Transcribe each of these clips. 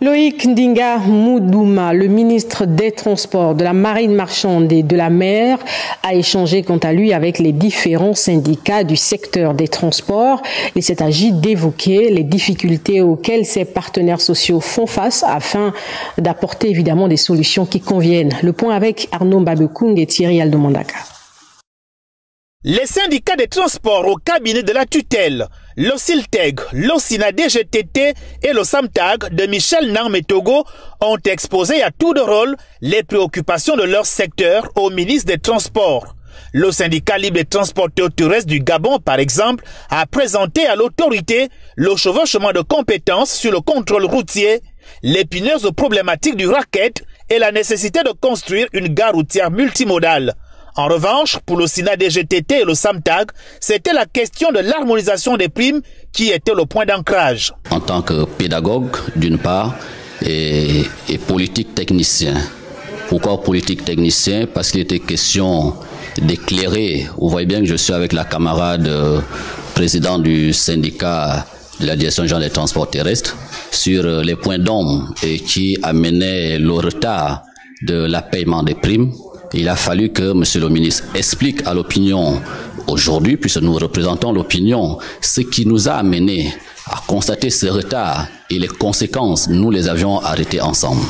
Loïc Ndinga Moudouma, le ministre des Transports, de la Marine marchande et de la mer, a échangé quant à lui avec les différents syndicats du secteur des transports. Il s'est agi d'évoquer les difficultés auxquelles ses partenaires sociaux font face afin d'apporter évidemment des solutions qui conviennent. Le point avec Arnaud Mbabekung et Thierry Aldomandaka. Les syndicats des transports au cabinet de la tutelle, l'OSILTEG, l'OSINA DGTT et le SAMTAG de Michel Narmetogo ont exposé à tour de rôle les préoccupations de leur secteur au ministre des Transports. Le syndicat libre des transporteurs terrestres du Gabon, par exemple, a présenté à l'autorité le chevauchement de compétences sur le contrôle routier, l'épineuse problématique du racket et la nécessité de construire une gare routière multimodale. En revanche, pour le SINA DGTT et le SAMTAG, c'était la question de l'harmonisation des primes qui était le point d'ancrage. En tant que pédagogue, d'une part, et politique technicien. Pourquoi politique technicien? Parce qu'il était question d'éclairer. Vous voyez bien que je suis avec la camarade président du syndicat de la direction générale des transports terrestres sur les points d'ombre et qui amenaient le retard de la paiement des primes. Il a fallu que monsieur le ministre explique à l'opinion aujourd'hui, puisque nous représentons l'opinion, ce qui nous a amené à constater ce retard et les conséquences, nous les avions arrêtés ensemble.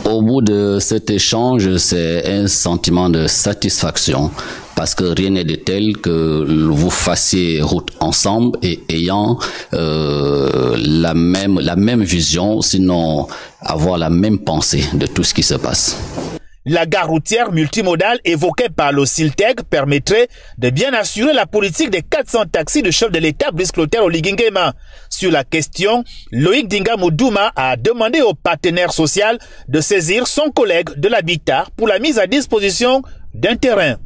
Au bout de cet échange, c'est un sentiment de satisfaction parce que rien n'est de tel que vous fassiez route ensemble et ayant la même vision, sinon avoir la même pensée de tout ce qui se passe. La gare routière multimodale évoquée par le SILTEG permettrait de bien assurer la politique des 400 taxis du chef de l'État Brice Clotaire Oligui Nguema. Sur la question, Loïc Ndinga Moudouma a demandé au partenaire social de saisir son collègue de l'habitat pour la mise à disposition d'un terrain.